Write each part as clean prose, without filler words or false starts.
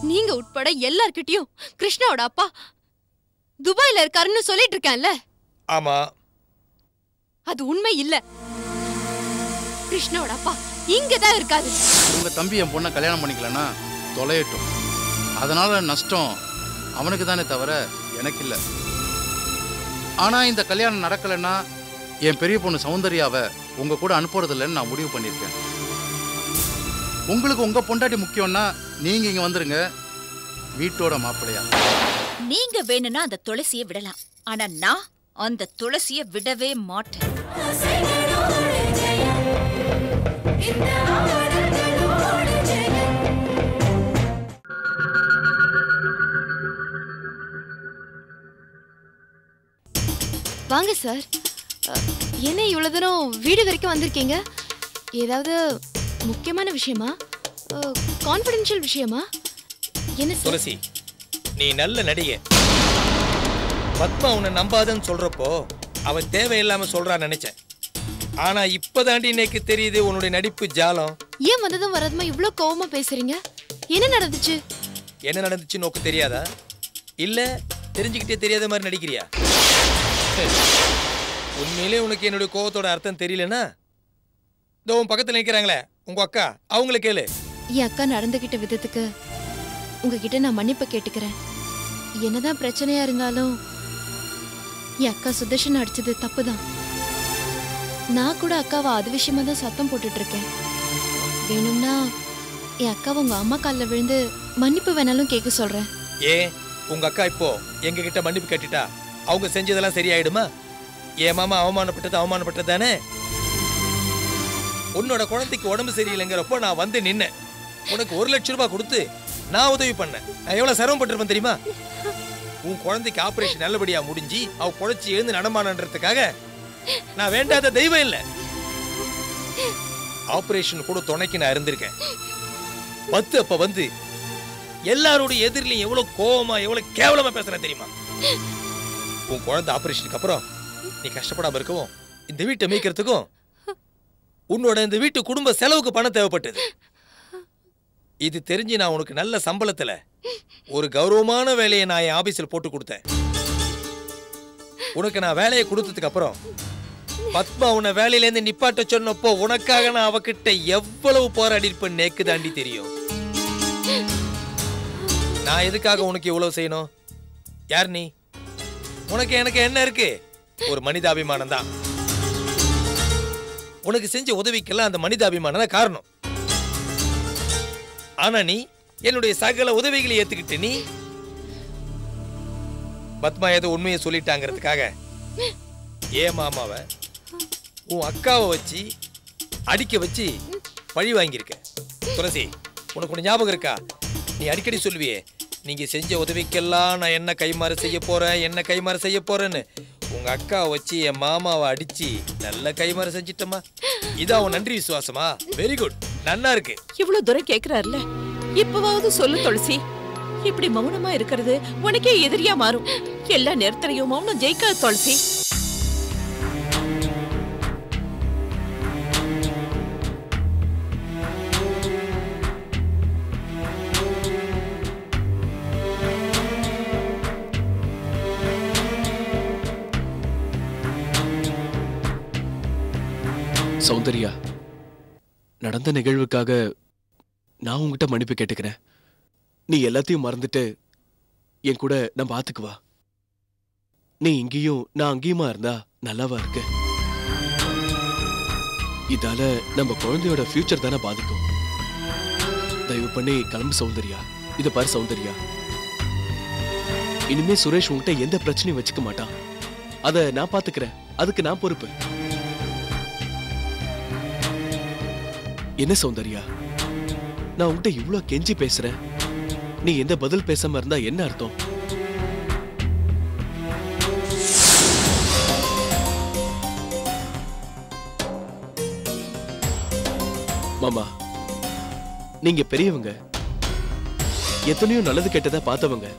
நீங்க உட்பட எல்லார்கிட்டயும் கிருஷ்ணாவோட அப்பா துபாயில இருக்காருன்னு சொல்லிட்டு இருக்கேன்ல. ஆமா, அது உண்மை இல்ல. கிருஷ்ணாவோட அப்பா இங்கதான் இருக்காரு. உங்க தம்பி என் பொண்ணை கல்யாணம் பண்ணிக்கலன்னா தொலையட்டும். அதனால நஷ்டம் அவனுக்கு தானே தவிர எனக்கு இல்லை. ஆனா இந்த கல்யாணம் நடக்கலைன்னா என் பெரிய பொண்ணு சௌந்தர்யாவை உங்க கூட அனுப்புறது இல்லைன்னு நான் முடிவு பண்ணியிருக்கேன். உங்களுக்கு உங்க பொண்டாட்டி முக்கியம்னா நீங்க இங்க வந்துருங்க, வீட்டோட மாப்பிள்ளையா. நீங்க வேணும்னா அந்த துளசியை விடலாம், ஆனா நான் அந்த துளசியை விடவே மாட்டேன். வாங்க சார். என்ன இவ்வளவு தூரம் வீடு வரைக்கும் வந்திருக்கீங்க? ஏதாவது முக்கியமான விஷயமா? கான்ஃபிடென்ஷியல் விஷயமா? என்ன சார்? துளசி, நீ நல்ல நடிகை. பத்மா உன்னை நம்பாதன்னு சொல்றப்போ அவ தேவையில்லாம சொல்றான்னு நினைச்சேன். ஆனா இப்பதாண்டி எனக்கு தெரியுது உன்னுடைய நடிப்பு ஜாலம். ஏன் வந்ததும் வரதுமா இவ்வளவு கோவமா பேசுறீங்க? என்ன நடந்துச்சு? என்ன நடந்துச்சு நோக்கு தெரியாதா? இல்ல தெரிஞ்சுக்கிட்டே தெரியாத மாதிரி நடிக்கிறியா? உண்மையிலே உனக்கு என்னுடைய கோவத்தோட அர்த்தம் தெரியலன்னா இதோ உன் பக்கத்துல நிற்கிறாங்களே உங்க அக்கா, அவங்கள கேளு. என் அக்கா நடந்துகிட்ட விதத்துக்கு உங்ககிட்ட நான் மன்னிப்பு கேட்டுக்கிறேன். என்னதான் பிரச்சனையா இருந்தாலும் என் அக்கா சுதர்ஷன் அடிச்சது தப்புதான். நான் கூட அக்காவை அது விஷயமா தான் சத்தம் போட்டுட்டு இருக்கேன். வேணும்னா என் அக்காவை உங்க அம்மா காலில் விழுந்து மன்னிப்பு வேணாலும் கேட்க சொல்றேன். ஏன் உங்க அக்கா இப்போ எங்க கிட்ட மன்னிப்பு கேட்டுட்டா அவங்க செஞ்சதெல்லாம் சரியாயிடுமா? என் மாமா அவமானப்பட்டது தானே. உன்னோட குழந்தைக்கு உடம்பு சரியில்லைங்கிறப்போ நான் வந்து நின்னேன். உனக்கு 1 லட்சம் ரூபாய் கொடுத்து நான் உதவி பண்ணேன். நான் எவ்வளவு சிரமப்பட்டிருப்பேன் தெரியுமா? உன் குழந்தைக்கு ஆபரேஷன் நல்லபடியா முடிஞ்சு அவ குழைச்சி எழுந்து நடமானன்றதுக்காக நான் வேண்டாத தெய்வம் இல்லை. ஆபரேஷன் கூட துணைக்கு நான் இருந்திருக்கேன். அப்ப வந்து எல்லாரோட எதிரிலையும் எவ்வளவு கோவமா எவ்வளவு கேவலமா பேசுறேன் தெரியுமா? உன் குழந்தை ஆபரேஷனுக்கு அப்புறம் நீ கஷ்டப்படாம இருக்கவும் இந்த வீட்டை மீக்கிறதுக்கும் உன்னோட இந்த வீட்டு குடும்ப செலவுக்கு பணம் தேவைப்பட்டது. இது தெரிஞ்சு நான் உனக்கு நல்ல சம்பளத்துல ஒரு கௌரவமான வேலையை நான் என் ஆபீஸில் போட்டு கொடுத்தேன். உனக்கு நான் வேலையை கொடுத்ததுக்கு அப்புறம் பத்மா உன்னை வேலையிலேருந்து நிப்பாட்ட சொன்னப்போ உனக்காக நான் அவகிட்ட எவ்வளவு போராடி இருப்பேன் நேக்கு தாண்டி தெரியும். நான் எதுக்காக உனக்கு இவ்வளவு செய்யணும்? யார் நீ? உனக்கு எனக்கு என்ன இருக்கு? ஒரு மனிதாபிமானம் தான். உனக்கு செஞ்ச உதவிக்கெல்லாம் அந்த மனிதாபிமானம் தான் காரணம். ஆனா நீ என்னுடைய சகல உதவிகளை ஏத்துக்கிட்டு நீ பத்மா ஏதோ உண்மையை சொல்லிட்டாங்கிறதுக்காக ஏன் மாமாவை உன் அக்காவை வச்சு அடிக்க வச்சு பழி வாங்கியிருக்க. துளசி, உனக்கு ஒன்று ஞாபகம் இருக்கா? நீ அடிக்கடி சொல்லுவியே, நீங்க செஞ்ச உதவிக்கெல்லாம் நான் என்ன கைமாறு செய்ய போறேன்னு. உங்க அக்காவை வச்சு என் மாமாவை அடிச்சு நல்ல கைமாறு செஞ்சிட்டமா. இதான் உன் நன்றி விசுவாசமா? வெரி குட், நன்னா இருக்கு. இவ்வளவு தூரம் கேக்குறாருல, இப்பவாவது சொல்லு துளசி. இப்படி மௌனமா இருக்கிறது உனக்கே எதிரியா மாறும். எல்லா நேரத்திலையும் மௌனம் ஜெயிக்காது துளசி. சௌந்தர்யா, நடந்த நிகழ்வுக்காக நான் உங்ககிட்ட மன்னிப்பு கேட்டுக்கிறேன். நீ எல்லாத்தையும் மறந்துட்டு என் கூட நம்ம ஆத்துக்கு வா. நீ இங்கேயும் நான் அங்கேயுமா இருந்தா நல்லாவா இருக்கு? இதால நம்ம குழந்தையோட ஃபியூச்சர் தானே பாதிக்கும். தயவு பண்ணி கிளம்பு சௌந்தர்யா. இத பாரு சௌந்தர்யா, இனிமே சுரேஷ் உன்கிட்ட எந்த பிரச்சனையும் வச்சுக்க மாட்டான். அத நான் பாத்துக்கிறேன். அதுக்கு நான் பொறுப்பு. என்ன சௌந்தர்யா, நான் உன்கிட்ட இவ்வளவு கெஞ்சி பேசுறேன், நீ எந்த பதில் பேசாம இருந்தா என்ன அர்த்தம்? மாமா, நீங்க பெரியவங்க, எத்தனையோ நல்லது கெட்டதா பார்த்தவங்க.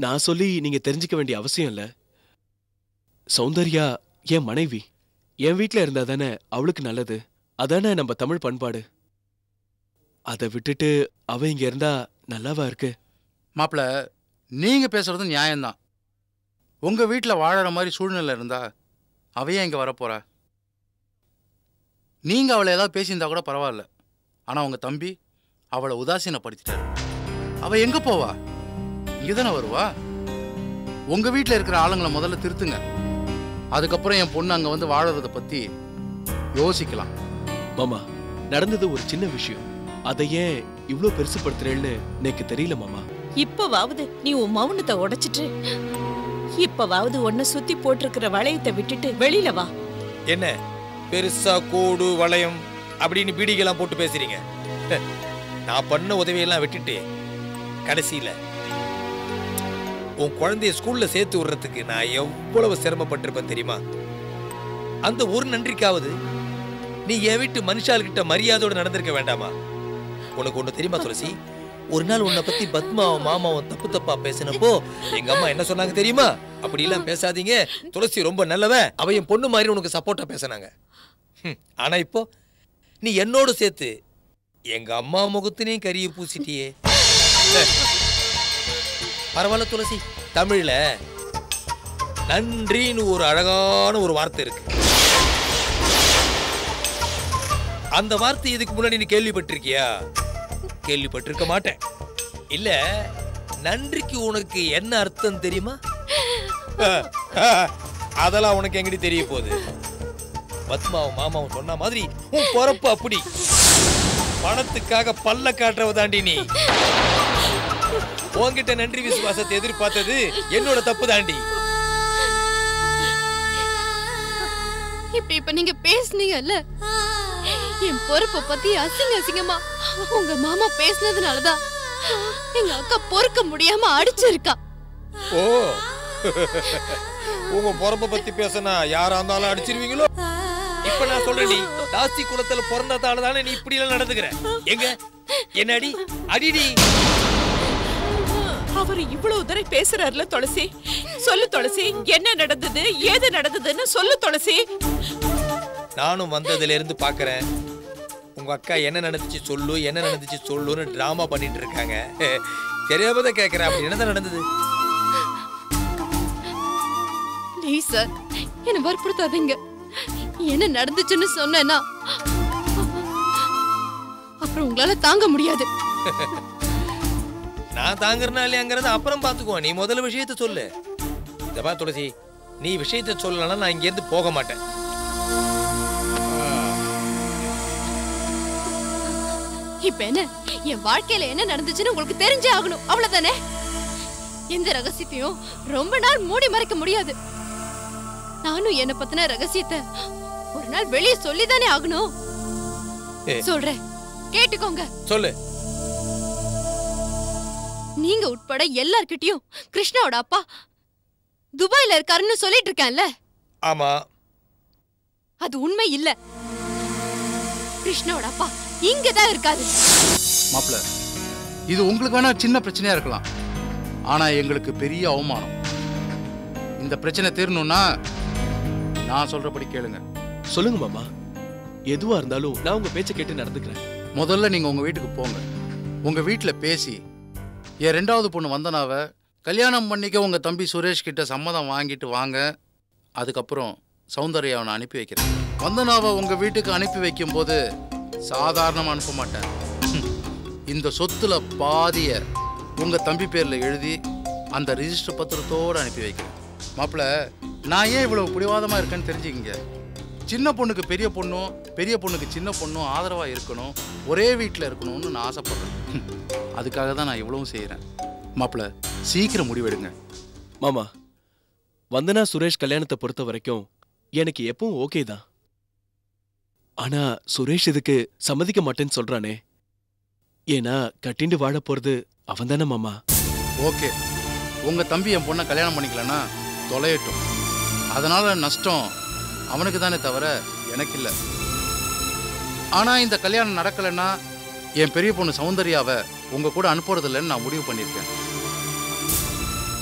நான் சொல்லி நீங்க தெரிஞ்சுக்க வேண்டிய அவசியம் இல்ல. சௌந்தர்யா என் மனைவி, என் வீட்டுல இருந்தா தானே அவளுக்கு நல்லது. அதானே நம்ம தமிழ் பண்பாடு. அதை விட்டுட்டு அவ இங்க இருந்தா நல்லாவா இருக்கு? மாப்பிள்ள, நீங்க பேசுறது நியாயம்தான். உங்க வீட்டில் வாழற மாதிரி சூழ்நிலை இருந்தா அவையே இங்க வரப்போறா? நீங்க அவளை ஏதாவது பேசியிருந்தா கூட பரவாயில்ல. ஆனா உங்க தம்பி அவளை உதாசீனப்படுத்திட்டாரு. அவ எங்க போவா? இங்கதானே வருவா. உங்க வீட்டில் இருக்கிற ஆளுங்களை முதல்ல திருத்துங்க. அதுக்கப்புறம் என் பொண்ணு அங்க வந்து வாழறத பத்தி யோசிக்கலாம். மாமா, நடந்தது ஒரு சின்ன விஷயம். அதை ஏன் இவ்ளோ பெருசுப்படுத்துறேன்னு எனக்கு தெரியல மாமா. இப்பவாவது நீ உன் மௌனத்தை உடைச்சிட்டு இப்பவாவது உன்னை சுத்தி போட்டிருக்கிற வளையத்தை விட்டுட்டு வெளியில வா. என்ன பெருசா கோடு வளையம் அப்படின்னு பீடிகெல்லாம் போட்டு பேசுறீங்க? நான் பண்ண உதவியெல்லாம் விட்டுட்டு கடைசியில உன் குழந்தைய ஸ்கூல்ல சேர்த்து விடுறதுக்கு நான் எவ்வளவு சிரமப்பட்டிருப்பேன் தெரியுமா? அந்த ஒரு நன்றிக்காவது நீ என் வீட்டு மனுஷாள்கிட்ட மரியாதையோடு நடந்திருக்க வேண்டாமா? உனக்கு ஒண்ணு தெரியுமா துளசி? ஒரு நாள் உன்னை பத்தி பத்மாவும் மாமாவும் தப்பு தப்பா பேசினப்போ எங்க அம்மா என்ன சொன்னாங்க தெரியுமா? அப்படி எல்லாம் பேசாதீங்க, துளசி ரொம்ப நல்லவன், அவ என் பொண்ணு மாதிரி உனக்கு சப்போர்ட்டா பேசினாங்க. ஆனா இப்போ நீ என்னோடு சேர்த்து எங்க அம்மா முகத்தினையும் கரிய பூசிட்டியே. பரவாயில்ல துளசி, தமிழ்ல நன்றின்னு ஒரு அழகான ஒரு வார்த்தை இருக்கு. அந்த வார்த்தை இதுக்கு முன்னாடி நீ கேள்விப்பட்டிருக்கியா? கேள்விப்பட்டிருக்க மாட்டேன். இல்ல, நன்றிக்கு உனக்கு என்ன அர்த்தம் தெரியுமா? அதெல்லாம் உனக்கு எங்கடி தெரிய போகுது? பத்மாவும் மாமாவும் சொன்ன மாதிரி உன் பொறப்பு அப்படி. பணத்துக்காக பல்ல காட்டுறவ தாண்டி நீ. உன்கிட்ட நன்றி விசுவாசத்தை எதிர்பார்த்தது என்னோட தப்பு தாண்டி. இப்ப நீங்க பேசுனீங்கல்ல, என் பொறுப்பை பத்தி அசிங்கமா உங்க மாமா பேசினதுனாலதான் எங்க அக்கா பொறுக்க முடியாம அடிச்சிருக்கா. ஓ, உங்க பொறுப்பை பத்தி பேசினா யாரா இருந்தாலும் அடிச்சிருவீங்களோ? இப்ப நான் சொல்றேன், நீ தாசி குலத்துல பிறந்ததால தானே நீ இப்படி எல்லாம் நடந்துக்கிற. எங்க என்ன அடி அடிடி. அவர் இவ்வளவு தடவை பேசுறாருல துளசி, சொல்லு துளசி, என்ன நடந்தது ஏது நடந்ததுன்னு சொல்லு துளசி. நானும் வந்ததுல இருந்து பாக்குறேன், உங்க அக்கா என்ன நடந்துச்சு சொல்லு, என்ன நடந்துச்சு சொல்லுன்னு டிராமா பண்ணிட்டு இருக்காங்க. தெரியாமதான் கேக்குறேன், அப்படி என்னதான் நடந்தது? ப்ளீஸ் சார், என்ன வற்புறுத்தாதீங்க. என்ன நடந்துச்சுன்னு சொன்னேன்னா அப்புறம் உங்களால தாங்க முடியாது. நான் தாங்குறனா இல்லையாங்கிறத அப்புறம் பாத்துக்குவோம். நீ முதல்ல விஷயத்த சொல்லு. இதப்பா துளசி, நீ விஷயத்த சொல்லலன்னா நான் இங்க இருந்து போக மாட்டேன். இப்ப என்ன, என் வாழ்க்கையில என்ன நடந்துச்சுன்னு உங்களுக்கு தெரிஞ்சே ஆகணும், அவ்வளவுதானே? எந்த ரகசியத்தையும் ரொம்ப நாள் மூடி மறைக்க முடியாது. நானும் என்ன பத்தின ரகசியத்தை ஒரு நாள் வெளியே சொல்லிதானே ஆகணும். சொல்றேன், கேட்டுக்கோங்க. சொல்லு. நீங்க உட்பட எல்லார்கிட்டயும் கிருஷ்ணாவோட அப்பா துபாயில இருக்காருன்னு சொல்லிட்டு இருக்கேன்ல. ஆமா. அது உண்மை இல்ல. கிருஷ்ணாவோட அப்பா இங்கதான் இருக்காரு. மாப்பிள்ள, இது உங்களுக்கு வேணா சின்ன பிரச்சனையா இருக்கலாம், ஆனா எங்களுக்கு பெரிய அவமானம். இந்த பிரச்சனை தீரணும்னா நான் சொல்றபடி கேளுங்க. சொல்லுங்க மாமா, எதுவா இருந்தாலும் நான் உங்க பேச்சை கேட்டு நடந்துக்கிறேன். முதல்ல நீங்க உங்க வீட்டுக்கு போங்க. உங்க வீட்டுல பேசி என் 2வது பொண்ணு வந்தனாவை கல்யாணம் பண்ணிக்க உங்க தம்பி சுரேஷ் கிட்ட சம்மதம் வாங்கிட்டு வாங்க. அதுக்கப்புறம் சௌந்தர்யா அவனை அனுப்பி வைக்கிறேன். வந்தனாவை உங்க வீட்டுக்கு அனுப்பி வைக்கும் போது சாதாரணமா அனுப்ப மாட்டேன். இந்த சொத்துல பாதிய உங்க தம்பி பேர்ல எழுதி அந்த ரிஜிஸ்டர் பத்திரத்தோடு அனுப்பி வைக்கிறேன். மாப்பிள்ள, நான் ஏன் இவ்வளவு பிடிவாதமா இருக்கேன்னு தெரிஞ்சுக்கிங்க. சின்ன பொண்ணுக்கு பெரிய பொண்ணும், பெரிய பொண்ணுக்கு சின்ன பொண்ணும் ஆதரவா இருக்கணும், ஒரே வீட்டில் இருக்கணும்னு நான் ஆசைப்படுறேன். அதுக்காக தான் நான் இவ்வளவும் செய்யறேன். மாப்பிள்ள, சீக்கிரம் முடிவெடுங்க. மாமா, வந்தனா சுரேஷ் கல்யாணத்தை பொறுத்த வரைக்கும் எனக்கு எப்பவும் ஓகே தான். ஆனா சுரேஷ் இதுக்கு சம்மதிக்க மாட்டேன்னு சொல்றானே. ஏன்னா கட்டிண்டு வாழ போறது அவன் தானே மாமா. ஓகே, உங்க தம்பி என் பொண்ணை கல்யாணம் பண்ணிக்கலன்னா தொலையட்டும். அதனால நஷ்டம் அவனுக்கு தானே தவிர எனக்கு இல்லை. ஆனா இந்த கல்யாணம் நடக்கலைன்னா என் பெரிய பொண்ணு சௌந்தர்யாவை உங்க கூட அனுப்புறதில்லைன்னு நான் முடிவு பண்ணியிருக்கேன்.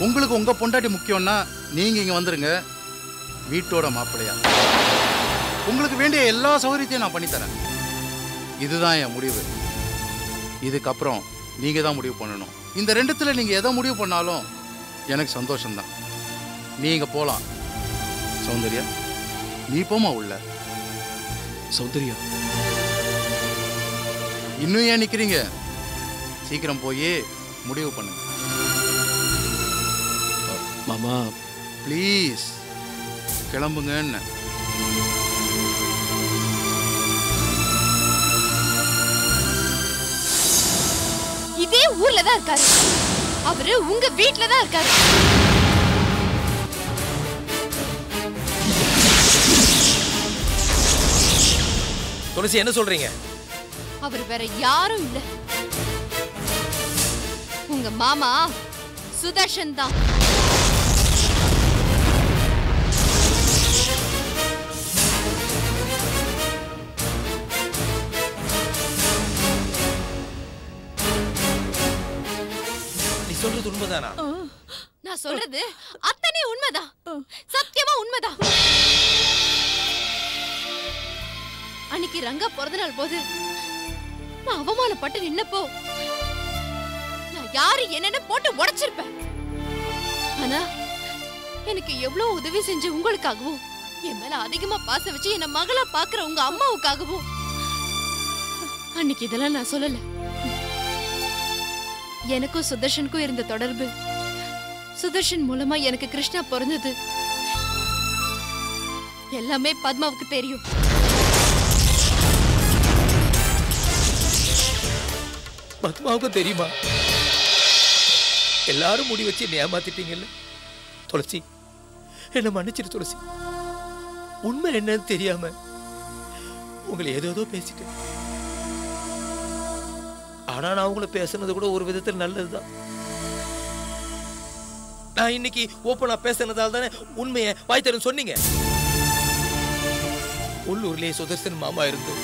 உங்களுக்கு உங்க பொண்டாட்டி முக்கியம்னா நீங்க இங்க வந்துருங்க, வீட்டோட மாப்பிள்ளையா. உங்களுக்கு வேண்டிய எல்லா சௌகரியத்தையும் நான் பண்ணித்தரேன். இதுதான் என் முடிவு. இதுக்கப்புறம் நீங்க தான் முடிவு பண்ணணும். இந்த ரெண்டுத்துல நீங்க எதை முடிவு பண்ணாலும் எனக்கு சந்தோஷம்தான். நீங்க போலாம். சௌந்தர்யா, நீ போமா உள்ள. சௌந்தர்யா, இன்னும் ஏன் நிக்கிறீங்க? சீக்கிரம் போய் முடிவு பண்ணுங்க. மாமா ப்ளீஸ் கிளம்புங்கன்னு. இதே ஊர்ல தான் இருக்காரு. அவரு உங்க வீட்ல தான் இருக்காரு. துளசி, என்ன சொல்றீங்க? அவர் வேற யாரும் இல்ல, உங்க மாமா சுதர்ஷன் தான். நீ சொல்றது உண்மைதானா? நான் சொல்றது அத்தனை உண்மைதான், சத்தியமா உண்மைதான். அன்னைக்கு ரங்கா பிறந்த நாள் போது நான் அவமானப்பட்டு நின்னப்போ நான் யாரு என்னன்னு போட்டு உடைச்சிருப்பேன். ஆனா எனக்கு எவ்வளவு உதவி செஞ்ச உங்களுக்காகவும், என் மேல அதிகமா பாசம் வச்சு என்ன மகளா பாக்குற உங்க அம்மாவுக்காகவும் அன்னைக்கு இதெல்லாம் நான் சொல்லல. எனக்கும் சுதர்ஷனுக்கும் இருந்த தொடர்பு, சுதர்ஷன் மூலமா எனக்கு கிருஷ்ணா பிறந்தது எல்லாமே பத்மாவுக்கு தெரியும். பத்மாவுக்கு தெரியுமா? எல்லாரும் முடி வச்சு என்ன ஏமாத்திட்டீங்கல்ல துளசி. என்ன மன்னிச்சிரு துளசி. உண்மை என்னன்னு தெரியாம உங்களை ஏதோ பேசிட்டேன். ஆனா நான் உங்களை பேசுனது கூட ஒரு விதத்தில் நல்லதுதான். நான் இன்னைக்கு ஓப்பனா பேசுனதால தானே உண்மையை வாய் தரும் சொன்னீங்க. உள்ளூர்லயே சுதர்சன் மாமா இருந்து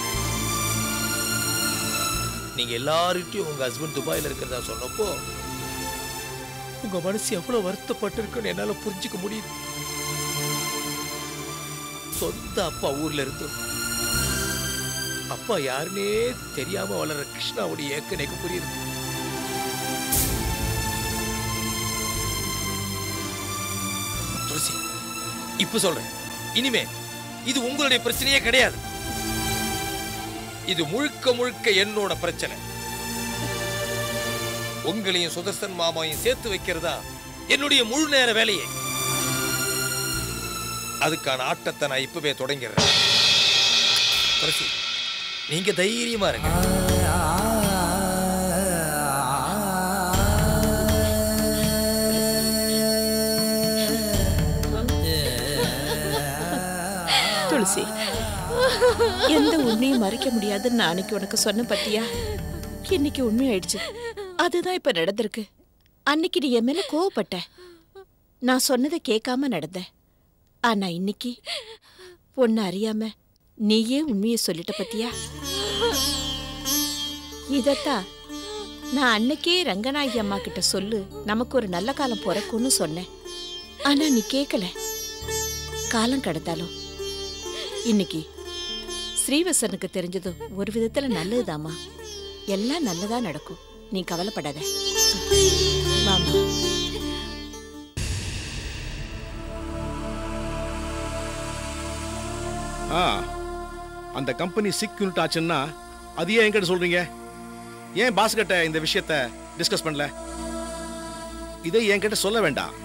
நீங்க எல்லார்கிட்டயும் உங்க ஹஸ்பண்ட் துபாயில இருக்கிறதா சொன்னப்போ உங்க மனசு எவ்வளவு வருத்தப்பட்டு இருக்குன்னு என்னால புரிஞ்சுக்க முடியுது. சொந்த அப்பா ஊர்ல இருந்து அப்பா யாருன்னே தெரியாம வளர்ற கிருஷ்ணாவுடைய ஏக்கம் எனக்கு புரியுது. துளசி, இப்ப சொல்றேன், இனிமே இது உங்களுடைய பிரச்சனையே கிடையாது. இது முழுக்க முழுக்க என்னோட பிரச்சனை. உங்களையும் சுதர்சன் மாமாவையும் சேர்த்து வைக்கிறதா என்னுடைய முழு நேர வேலையே. அதுக்கான ஆட்டத்தை நான் இப்பவே தொடங்கிறேன். துளசி, நீங்க தைரியமா இருங்க. துளசி, எந்த உண்மையும் மறைக்க முடியாதுன்னு நான் அன்னைக்கு உனக்கு சொன்ன பத்தியா? இன்னைக்கு உண்மையாயிடுச்சு. அதுதான் இப்ப நடந்திருக்கு. அன்னைக்கு நீ என் மேல கோவப்பட்ட, நான் சொன்னதை கேட்காம நடந்த. ஆனா இன்னைக்கு ஒன்னு அறியாம நீயே உண்மையை சொல்லிட்ட பத்தியா? இதத்தான் நான் அன்னைக்கே ரங்கநாயகி அம்மா கிட்ட சொல்லு, நமக்கு ஒரு நல்ல காலம் பிறக்கும்னு சொன்னேன். ஆனா நீ கேட்கல. காலம் கடந்தாலும் இன்னைக்கு ஸ்ரீவசனுக்கு தெரிஞ்சது ஒரு விதத்துல நல்லதுதாமா. எல்லாம் நல்லதா நடக்கும், நீ கவலைப்படாத. மாமா, அந்த கம்பெனி சிக்யூரிட் ஆச்சுன்னா அது ஏன் என்கிட்ட சொல்றீங்க? ஏன் பாஸ் கிட்ட இந்த விஷயத்தை டிஸ்கஸ் பண்ணல? இதை என்கிட்ட சொல்ல வேண்டாம்.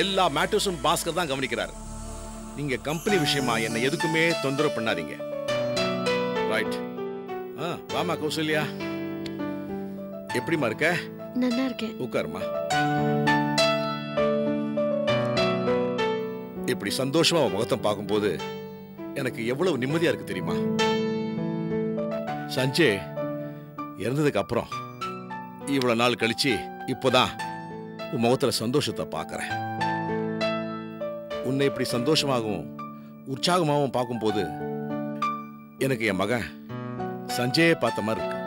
எல்லா மேட்டர்ஸும் பாஸ்கர் தான் கவனிக்கிறார். நீங்க கம்பெனி விஷயமா என்ன எதுக்குமே தொந்தரவு பண்ணாதீங்க. ரைட்? வாமா கௌசல்யா, எப்படிமா இருக்க? நல்லா இருக்கேன். உட்காருமா. இப்படி சந்தோஷமா முகத்தை பார்க்கும்போது எனக்கு எவ்வளவு நிம்மதியா இருக்கு தெரியுமா? சஞ்சய் இறந்ததுக்கு அப்புறம் இவ்வளவு நாள் கழிச்சு இப்போதான் உன் முகத்துல சந்தோஷத்தை பார்க்கறேன். உன்னை இப்படி சந்தோஷமாகவும் உற்சாகமாகவும் பார்க்கும்போது எனக்கு என் மகன் சஞ்சயை பார்த்த மாதிரி இருக்கு.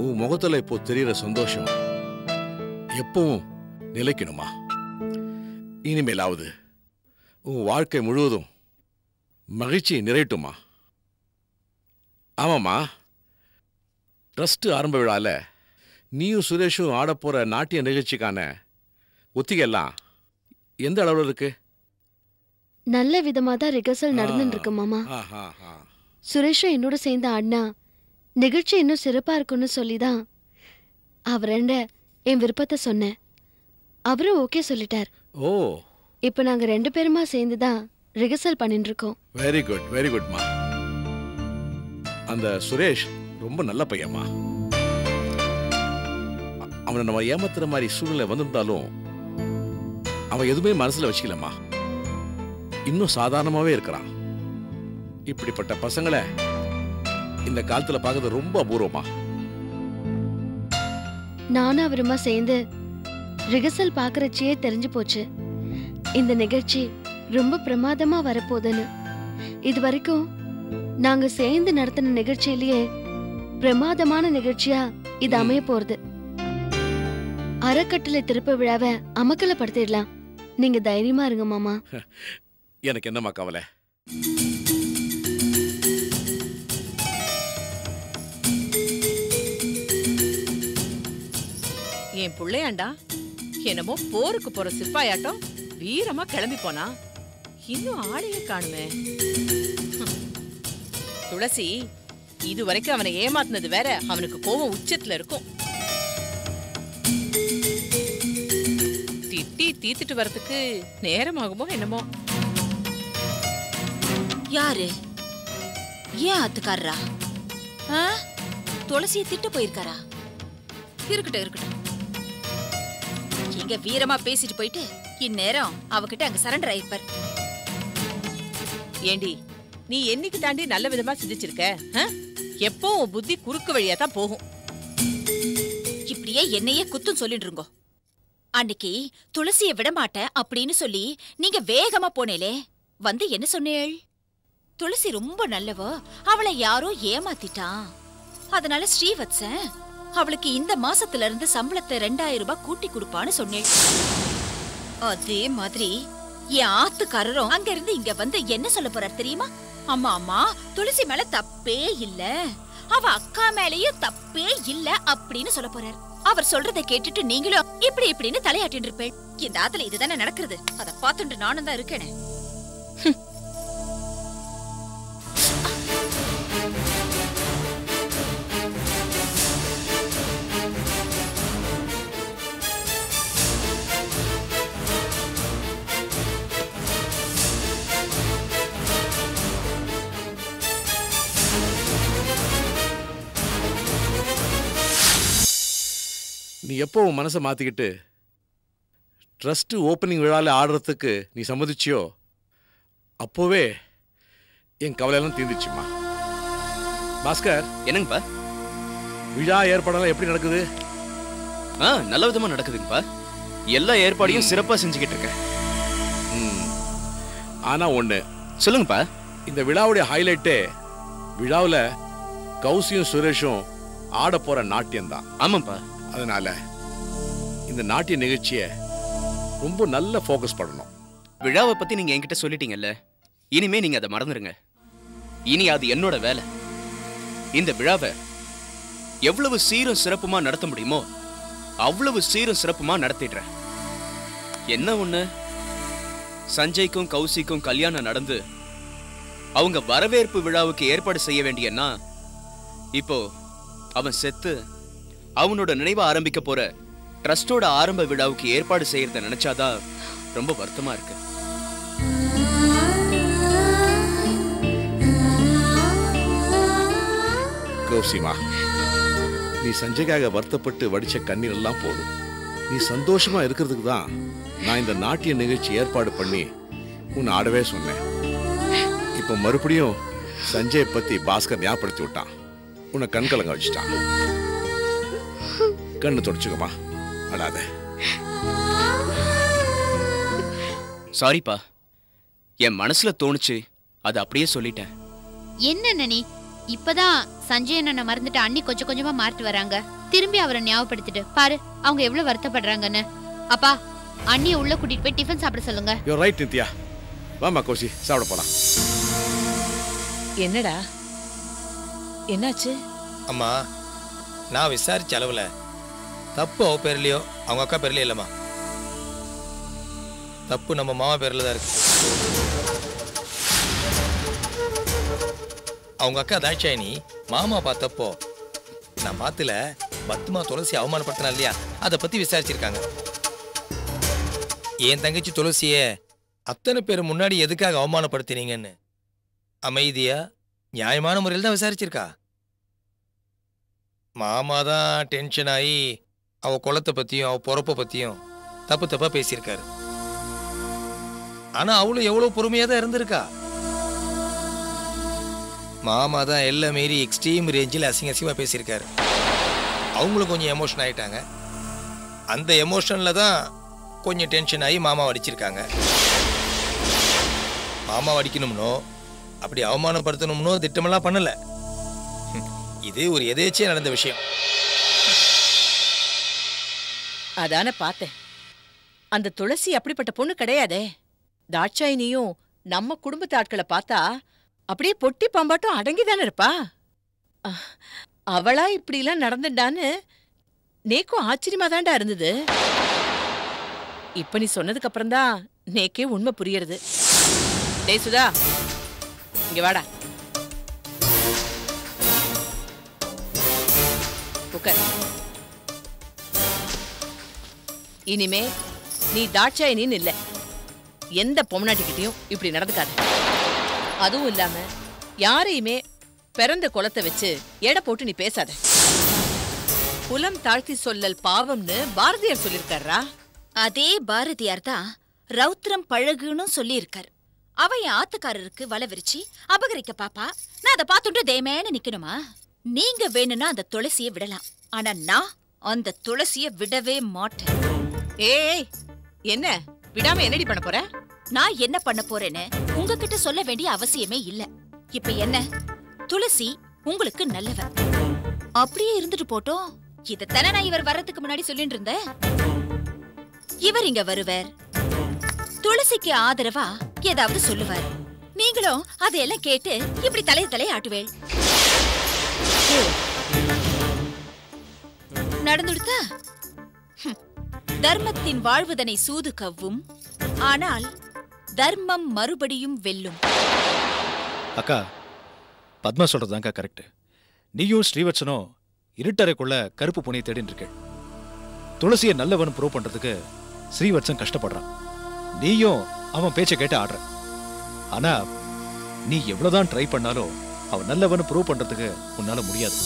உன் முகத்துல இப்போ தெரியுற சந்தோஷம் எப்பவும் நிலைக்கணுமா? இனிமேலாவது உன் வாழ்க்கை முழுவதும் மகிழ்ச்சி நிறையட்டுமா? ஆமாம்மா, ட்ரஸ்ட் ஆரம்ப விழால நீயும் சுரேஷும் ஆட போற நாட்டிய நிகழ்ச்சிக்கான ஒத்திகை எல்லாம் எந்த அளவுல இருக்கு? நல்ல விதமா தான் ரிகர்சல் நடந்துட்டு இருக்கு மாமா. சுரேஷும் என்னோட சேர்ந்து ஆடினா நிகழ்ச்சி இன்னும் சிறப்பா இருக்கும்னு சொல்லிதான் அவரண்ட என் விருப்பத்தை சொன்னேன். அவரும் ஓகே சொல்லிட்டார். ஓ, இப்ப நாங்க 2 பேருமா சேர்ந்துதான் ரிகர்சல் பண்ணிட்டு இருக்கோம். வெரி குட், வெரி குட்மா. அந்த சுரேஷ் ரொம்ப நல்ல பையன்மா. அவனை நம்ம ஏமாத்துற மாதிரி சூழ்நிலை வந்திருந்தாலும் அவன் எதுவுமே மனசுல வச்சுக்கலம்மா. இன்னும் சாதாரணமாவே இருக்கிறான். இப்படிப்பட்ட பசங்களை இந்த காலத்துல பார்க்கறது ரொம்ப அபூர்வமா. நானும் அவருமா சேர்ந்து ரிகர்சல் பாக்குறச்சியே தெரிஞ்சு போச்சு இந்த நிகழ்ச்சி ரொம்ப பிரமாதமா வரப்போகுதுன்னு. இது வரைக்கும் நாங்க சேர்ந்து நடத்தின நிகழ்ச்சியிலேயே பிரமாதமான நிகழ்ச்சியா இது அமைய போறது. அறக்கட்டளை திருப்ப விழாவை அமக்கலப்படுத்திடலாம். நீங்க தைரியமா இருங்க மாமா. எனக்கு என்னம்மா கவலை? என் பிள்ளையாண்டா என்னமோ போருக்கு போற சிப்பாயாட்டம் வீரமா கிளம்பி போனா, இன்னும் ஆளையே காணுமே. துளசி, இது வரைக்கும் அவனை ஏமாத்தினது வேற, அவனுக்கு கோபம் உச்சத்துல இருக்கும். திட்டி தீத்துட்டு வரதுக்கு நேரமாகுமோ என்னமோ. யாரு? ஏன் ஆத்துக்காரரா? துளசியை திட்ட போயிருக்காரா? இருக்கட்டும் இருக்கட்டும். இங்க வீரமா பேசிட்டு போயிட்டு இந்நேரம் அவகிட்ட அங்க சரண்டர் ஆயிருப்பார். ஏண்டி, நீ என்னைக்கு தாண்டி நல்ல விதமா சிந்திச்சிருக்க? எப்போ உன் புத்தி குறுக்கு வழியா தான் போகும். இப்படியே என்னையே குத்தும் சொல்லிட்டு இருங்கோ. அன்னைக்கு துளசியை விட மாட்டேன் அப்படின்னு சொல்லி நீங்க வேகமா போனேலே, வந்து என்ன சொன்னேள்? துளசி ரொம்ப நல்லவ, அவளை யாரோ ஏமாத்திட்டான். அதனால ஸ்ரீவத்சன் அவளுக்கு இந்த மாசத்துல இருந்து சம்பளத்தை 2000 ரூபாய் கூட்டி கொடுப்பான்னு சொன்னேன். அதே மாதிரி என் ஆத்துக்காரரும் அங்க இருந்து இங்க வந்து என்ன சொல்ல போறார் தெரியுமா? அம்மா அம்மா, துளசி மேல தப்பே இல்ல, அவ அக்கா மேலயும் தப்பே இல்ல அப்படின்னு சொல்ல போறார். அவர் சொல்றதை கேட்டுட்டு நீங்களும் இப்படி இப்படின்னு தலையாட்டிட்டு இருப்பேன். இந்த ஆத்துல இதுதானே நடக்கிறது. அதை பார்த்துட்டு நானும் தான் இருக்கேனே. நீ எப்போ உன் மனசை மாத்திக்கிட்டு ட்ரஸ்ட் ஓப்பனிங் விழாவில் ஆடுறதுக்கு நீ சம்மதிச்சியோ அப்போவே என் கவலையெல்லாம் தீர்ந்துச்சுமா. பாஸ்கர், என்னங்கப்பா? விழா ஏற்பாடெல்லாம் எப்படி நடக்குது? நல்ல விதமா நடக்குதுங்கப்பா. எல்லா ஏற்பாடையும் சிறப்பா செஞ்சுக்கிட்டு இருக்கேன். ஆனா ஒண்ணு சொல்லுங்கப்பா. இந்த விழாவுடைய ஹைலைட்டே விழாவில் கௌசியும் சுரேஷும் ஆட போற நாட்டியம் தான். ஆமாப்பா. அதனால இந்த நாட்டிய நிகழ்ச்சியை ரொம்ப நல்ல ஃபோக்கஸ் பண்ணணும். விழாவை பத்தி நீங்க என்கிட்ட சொல்லிட்டீங்கல்ல, இனிமே நீங்க அதை மறந்துருங்க. இனி அது என்னோட வேலை. இந்த விழாவை எவ்வளவு சீரும் சிறப்புமா நடத்த முடியுமோ அவ்வளவு சீரும் சிறப்புமா நடத்திடுறேன். என்ன ஒண்ணு, சஞ்சய்க்கும் கௌசிக்கும் கல்யாணம் நடந்து அவங்க வரவேற்பு விழாவுக்கு ஏற்பாடு செய்ய வேண்டியன்னா, இப்போ அவன் செத்து அவனோட நினைவா ஆரம்பிக்க போற ட்ரஸ்டோட ஆரம்ப விழாவுக்கு ஏற்பாடு செய்யறத நினைச்சாதான் ரொம்ப வருத்தமா இருக்கு. கௌசிமா, நீ சஞ்சய்க்காக வருத்தப்பட்டு வடிச்ச கண்ணீர் எல்லாம் போதும். நீ சந்தோஷமா இருக்கிறதுக்கு தான் நான் இந்த நாட்டிய நிகழ்ச்சி ஏற்பாடு பண்ணி உன்னை ஆடவே சொன்னேன். இப்ப மறுபடியும் சஞ்சய் பத்தி பாஸ்கர் ஞாபகப்படுத்தி விட்டான். உன்னை கண்கலங்க வச்சுட்டான். கண்ணு தொடச்சுக்கமா, அடாத. சாரிப்பா, என் மனசுல தோணுச்சு, அது அப்படியே சொல்லிட்டேன். என்ன நீ இப்பதான் சஞ்சய் அண்ணனை மறந்துட்டு அண்ணி கொஞ்சம் கொஞ்சமா மாறிட்டு வராங்க. திரும்பி அவரை ஞாபகப்படுத்திட்டு பாரு அவங்க எவ்வளவு வருத்தப்படுறாங்கன்னு. அப்பா, அண்ணியை உள்ள கூட்டிட்டு போய் டிஃபன் சாப்பிட சொல்லுங்க. You right Nithya. வாமா கௌசி, சாப்பிட போலாம். என்னடா என்னாச்சு? அம்மா, நான் விசாரிச்ச அளவுல தப்பு அவ பேர்லயோ அவங்க அக்கா பேர்லயோ இல்லம்மா. தப்பு நம்ம மாமா பேர்ல தான் இருக்கு. அவங்க அக்கா தாட்சாயினி மாமா பார்த்தப்போ நான் பார்த்துல பத்மா துளசி அவமானப்படுத்தினா இல்லையா, அதை பத்தி விசாரிச்சிருக்காங்க. என் தங்கச்சி துளசிய அத்தனை பேர் முன்னாடி எதுக்காக அவமானப்படுத்தினீங்கன்னு அமைதியா நியாயமான முறையில் தான் விசாரிச்சிருக்கா. மாமா தான் டென்ஷன் ஆகி அவ குளத்தை பத்தியும் அவ பொறப்பை பத்தியும் தப்பு தப்பா பேசியிருக்காரு. ஆனா அவளும் எவ்வளவு பொறுமையா தான் இருந்திருக்கா. மாமா தான் எல்லாம் மீறி எக்ஸ்ட்ரீம் ரேஞ்சில் அசிங்கமா பேசியிருக்காரு. அவங்களும் கொஞ்சம் எமோஷன் ஆயிட்டாங்க. அந்த எமோஷன்ல தான் கொஞ்சம் டென்ஷன் ஆகி மாமாவை அடிச்சிருக்காங்க. மாமாவை அடிக்கணும்னோ அப்படி அவமானப்படுத்தணும்னோ திட்டமெல்லாம் பண்ணல. இது ஒரு எதேச்சே நடந்த விஷயம். அதான பார்த்தேன். அந்த துளசி அப்படிப்பட்ட பொண்ணு கிடையாதே. தாட்சாயினியும் நம்ம குடும்பத்து ஆட்களை பார்த்தா அப்படியே பொட்டி பாம்பாட்டும் அடங்கிதானே இருப்பா. அவளா இப்படிலாம் நடந்துட்டான்னு நேக்கும் ஆச்சரியமா தான்டா இருந்தது. இப்ப நீ சொன்னதுக்கு அப்புறம் தான் நேக்கே உண்மை புரியறது. டேய் சுதா, இங்க வாடா. உட்கார். இனிமே நீ தாட்சாயினின்னு இல்ல. எந்த பொம்னாட்டிக்கிட்டையும் இப்படி நடந்துக்காத. அதுவும் இல்லாம யாரையுமே பிறந்த குலத்தை வச்சு எடை போட்டு நீ பேசாத. குலம் தாழ்த்தி சொல்லல் பாவம்னு பாரதியார் சொல்லிருக்காரா? அதே பாரதியார் தான் ரௌத்ரம் பழகுன்னு சொல்லியிருக்கார். அவ என் ஆத்துக்காரருக்கு வலை விரிச்சு அபகரிக்க பாப்பா. நான் அதை பார்த்துட்டு தேமேன்னு நிக்கணுமா? நீங்க வேணும்னா அந்த துளசியை விடலாம். ஆனா நான் அந்த துளசியை விடவே மாட்டேன். ஏய், என்ன விடாம என்னடி பண்ண போற? நான் என்ன பண்ண போறேன்னு உங்ககிட்ட சொல்ல வேண்டிய அவசியமே இல்ல. இப்ப என்ன, துளசி உங்களுக்கு நல்லவ. அப்படியே இருந்துட்டு போட்டோம். இதத்தானே நான் இவர் வர்றதுக்கு முன்னாடி சொல்லிட்டு இருந்தேன். இவர் இங்க வருவார், துளசிக்கு ஆதரவா ஏதாவது சொல்லுவார். நீங்களும் அதையெல்லாம் கேட்டு இப்படி தலையை ஆட்டுவேள். நடந்துடுத்தா? தர்மத்தின் வாழ்வதனை சூது கவ்வும், ஆனால் தர்மம் மறுபடியும் வெல்லும். அக்கா, பத்மா சொல்றதுதான்க்கா கரெக்ட். நீயும் ஸ்ரீவத்சனும் இருட்டறைக்குள்ள கருப்பு பூனையை தேடின்னு இருக்க. துளசியை நல்லவன் ப்ரூவ் பண்றதுக்கு ஸ்ரீவத்சன் கஷ்டப்படுறான். நீயும் அவன் பேச்சை கேட்டு ஆடுற. ஆனா நீ எவ்வளவுதான் ட்ரை பண்ணாலும் அவன் நல்லவன் ப்ரூவ் பண்றதுக்கு உன்னால முடியாது.